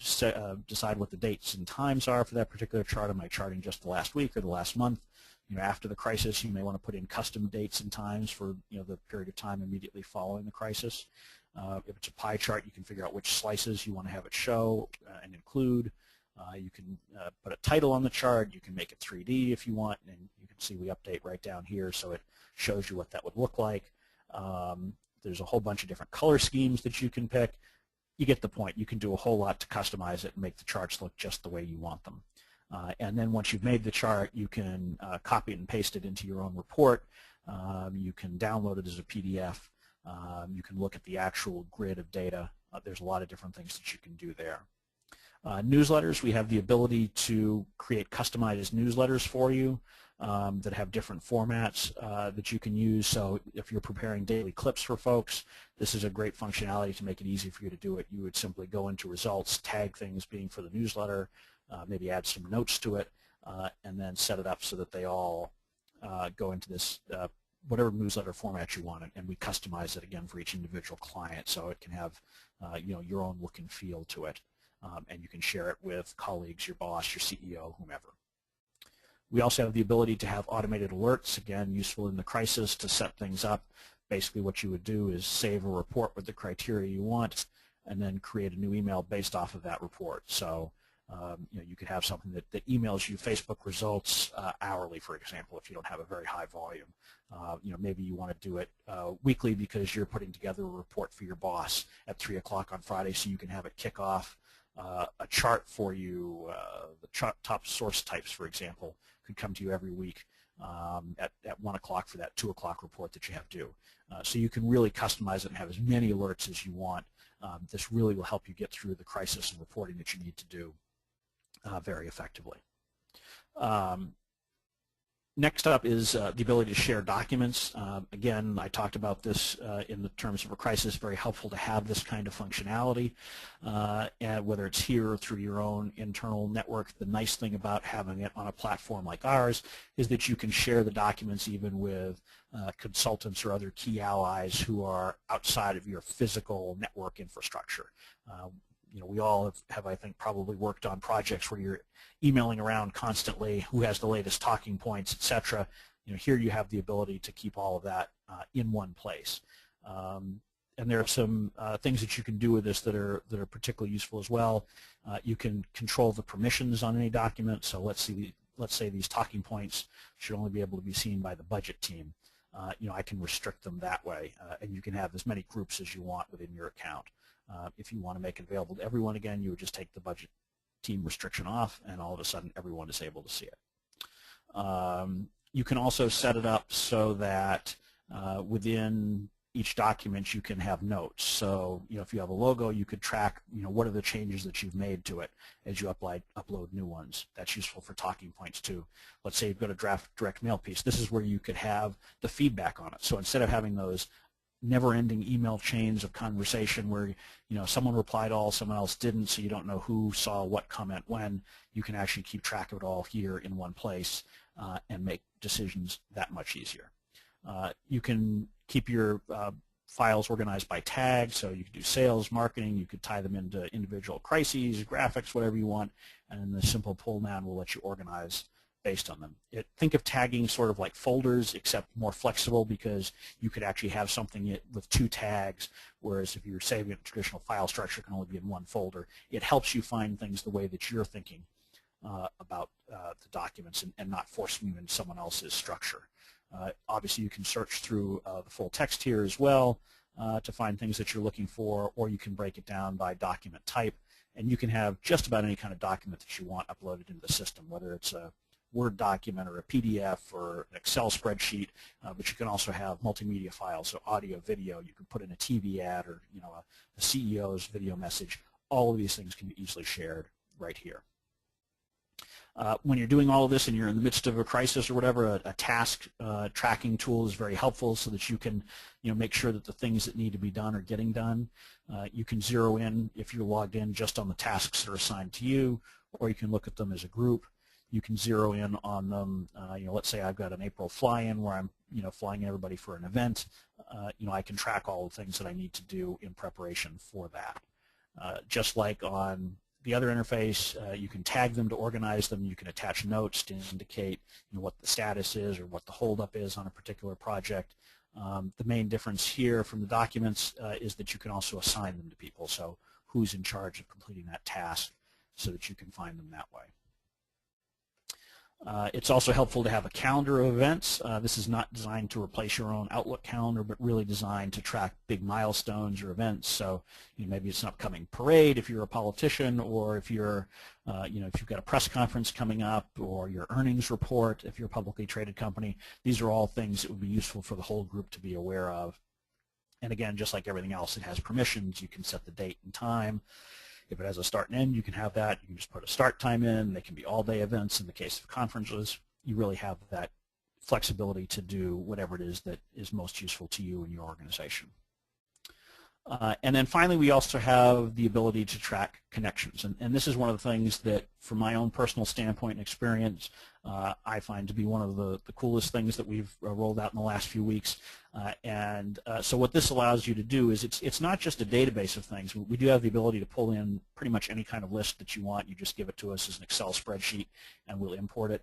[SPEAKER 1] decide what the dates and times are for that particular chart. Am I charting just the last week or the last month? After the crisis, you may want to put in custom dates and times for the period of time immediately following the crisis. If it's a pie chart, you can figure out which slices you want to have it show and include. You can put a title on the chart. You can make it 3D if you want, and you can see we update right down here, so it shows you what that would look like. There's a whole bunch of different color schemes that you can pick. You get the point. You can do a whole lot to customize it and make the charts look just the way you want them. And then once you've made the chart, you can copy it and paste it into your own report. You can download it as a PDF. You can look at the actual grid of data. There's a lot of different things that you can do there. Newsletters, we have the ability to create customized newsletters for you that have different formats that you can use. So if you're preparing daily clips for folks, this is a great functionality to make it easy for you to do it. You would simply go into results, tag things being for the newsletter, maybe add some notes to it, and then set it up so that they all go into this whatever newsletter format you want, and we customize it again for each individual client so it can have your own look and feel to it. And you can share it with colleagues, your boss, your CEO, whomever. We also have the ability to have automated alerts, again, useful in the crisis to set things up. Basically what you would do is save a report with the criteria you want and then create a new email based off of that report. So you could have something that emails you Facebook results hourly, for example, if you don't have a very high volume. Maybe you want to do it weekly because you're putting together a report for your boss at 3 o'clock on Friday, so you can have it kick off a chart for you. The top source types, for example, could come to you every week at 1 o'clock for that 2 o'clock report that you have due. So you can really customize it and have as many alerts as you want. This really will help you get through the crisis and reporting that you need to do very effectively. Next up is the ability to share documents. Again, I talked about this in the terms of a crisis. Very helpful to have this kind of functionality, and whether it's here or through your own internal network. The nice thing about having it on a platform like ours is that you can share the documents even with consultants or other key allies who are outside of your physical network infrastructure. We all have, I think, probably worked on projects where you're emailing around constantly who has the latest talking points, etc. Here you have the ability to keep all of that in one place. And there are some things that you can do with this that are particularly useful as well. You can control the permissions on any document. So let's say these talking points should only be able to be seen by the budget team. I can restrict them that way, and you can have as many groups as you want within your account. If you want to make it available to everyone again, you would just take the budget team restriction off, and all of a sudden everyone is able to see it. You can also set it up so that within each document you can have notes. So if you have a logo, you could track what are the changes that you've made to it as you upload new ones. That's useful for talking points too. Let's say you've got a draft direct mail piece. This is where you could have the feedback on it. So instead of having those never-ending email chains of conversation where someone replied all, someone else didn't, so you don't know who saw what comment when, you can actually keep track of it all here in one place and make decisions that much easier. You can keep your files organized by tag, so you could do sales, marketing, you could tie them into individual crises, graphics, whatever you want, and the simple pull down will let you organize based on them. Think of tagging sort of like folders, except more flexible, because you could actually have something with 2 tags, whereas if you're saving a traditional file structure, it can only be in 1 folder. It helps you find things the way that you're thinking about the documents and not forcing them into someone else's structure. Obviously, you can search through the full text here as well to find things that you're looking for, or you can break it down by document type, and you can have just about any kind of document that you want uploaded into the system, whether it's a Word document or a PDF or an Excel spreadsheet, but you can also have multimedia files, so audio, video. You can put in a TV ad or a CEO's video message. All of these things can be easily shared right here. When you're doing all of this and you're in the midst of a crisis or whatever, a task tracking tool is very helpful so that you can make sure that the things that need to be done are getting done. You can zero in if you're logged in just on the tasks that are assigned to you, or you can look at them as a group. You can zero in on them. Let's say I've got an April fly-in where I'm flying everybody for an event. I can track all the things that I need to do in preparation for that. Just like on the other interface, you can tag them to organize them. You can attach notes to indicate what the status is or what the holdup is on a particular project. The main difference here from the documents is that you can also assign them to people. So who's in charge of completing that task so that you can find them that way. It's also helpful to have a calendar of events. This is not designed to replace your own Outlook calendar, but really designed to track big milestones or events. So maybe it's an upcoming parade if you're a politician, or if you're, if you've got a press conference coming up, or your earnings report if you're a publicly traded company. These are all things that would be useful for the whole group to be aware of. And again, just like everything else, it has permissions. You can set the date and time. If it has a start and end, you can have that. You can just put a start time in. They can be all-day events. In the case of conferences, you really have that flexibility to do whatever it is that is most useful to you and your organization. And then finally, we also have the ability to track connections. And this is one of the things that, from my own personal standpoint and experience, I find to be one of the coolest things that we've rolled out in the last few weeks. So what this allows you to do is it's not just a database of things. We do have the ability to pull in pretty much any kind of list that you want. You just give it to us as an Excel spreadsheet, and we'll import it.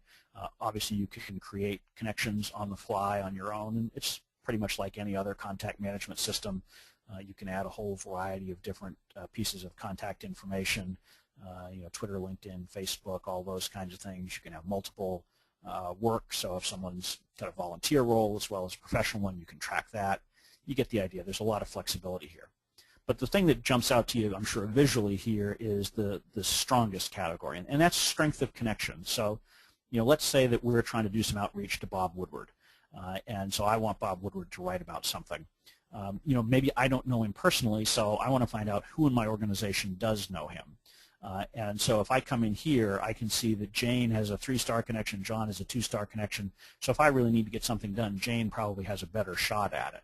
[SPEAKER 1] Obviously, you can create connections on the fly on your own, and it's pretty much like any other contact management system. You can add a whole variety of different pieces of contact information, Twitter, LinkedIn, Facebook, all those kinds of things. You can have multiple work, so if someone's got a volunteer role as well as a professional one, you can track that. You get the idea. There's a lot of flexibility here. But the thing that jumps out to you, I'm sure visually here, is the strongest category, and that's strength of connection. So, let's say that we're trying to do some outreach to Bob Woodward, and so I want Bob Woodward to write about something. Maybe I don't know him personally, so I want to find out who in my organization does know him. And so if I come in here, I can see that Jane has a 3-star connection, John has a 2-star connection. So if I really need to get something done, Jane probably has a better shot at it.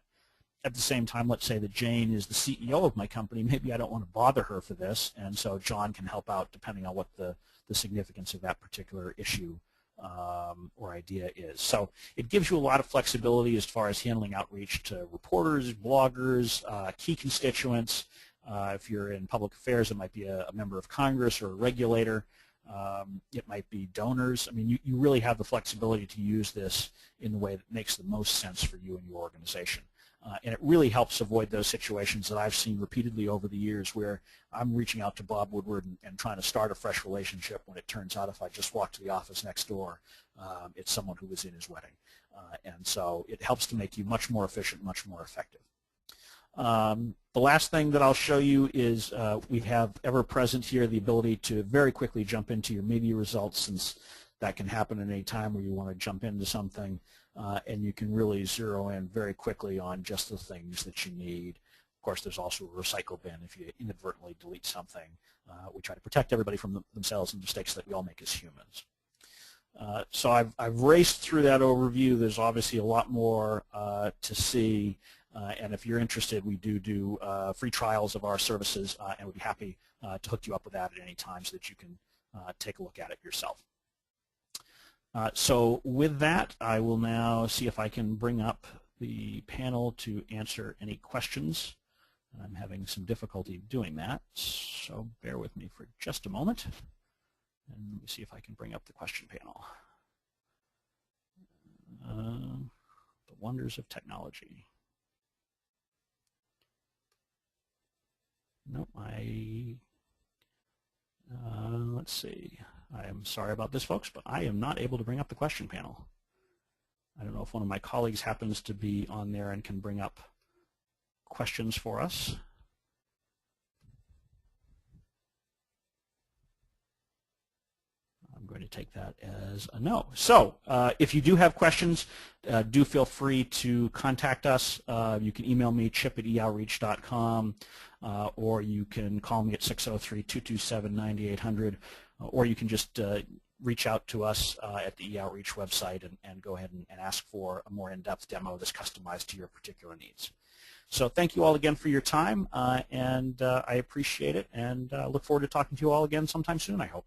[SPEAKER 1] At the same time, let's say that Jane is the CEO of my company. Maybe I don't want to bother her for this, and so John can help out depending on what the significance of that particular issue or idea is. So it gives you a lot of flexibility as far as handling outreach to reporters, bloggers, key constituents. If you're in public affairs, it might be a member of Congress or a regulator. It might be donors. I mean, you really have the flexibility to use this in the way that makes the most sense for you and your organization. And it really helps avoid those situations that I've seen repeatedly over the years where I'm reaching out to Bob Woodward and trying to start a fresh relationship when it turns out if I just walk to the office next door, it's someone who was in his wedding. And so it helps to make you much more efficient, much more effective. The last thing that I'll show you is we have ever present here the ability to very quickly jump into your media results, since that can happen at any time where you want to jump into something. And you can really zero in very quickly on just the things that you need. Of course, there's also a recycle bin if you inadvertently delete something. We try to protect everybody from themselves and mistakes that we all make as humans. So I've raced through that overview. There's obviously a lot more to see. And if you're interested, we do free trials of our services, and we'd be happy to hook you up with that at any time so that you can take a look at it yourself. So with that, I will now see if I can bring up the panel to answer any questions. I'm having some difficulty doing that, so bear with me for just a moment. And let me see if I can bring up the question panel. The wonders of technology. No, let's see. I am sorry about this, folks, but I am not able to bring up the question panel. I don't know if one of my colleagues happens to be on there and can bring up questions for us. I'm going to take that as a no. So if you do have questions, do feel free to contact us. You can email me, chip@eoutreach.com, or you can call me at 603-227-9800, or you can just reach out to us at the eOutreach website and go ahead and ask for a more in-depth demo that's customized to your particular needs. So thank you all again for your time, and I appreciate it, and look forward to talking to you all again sometime soon, I hope.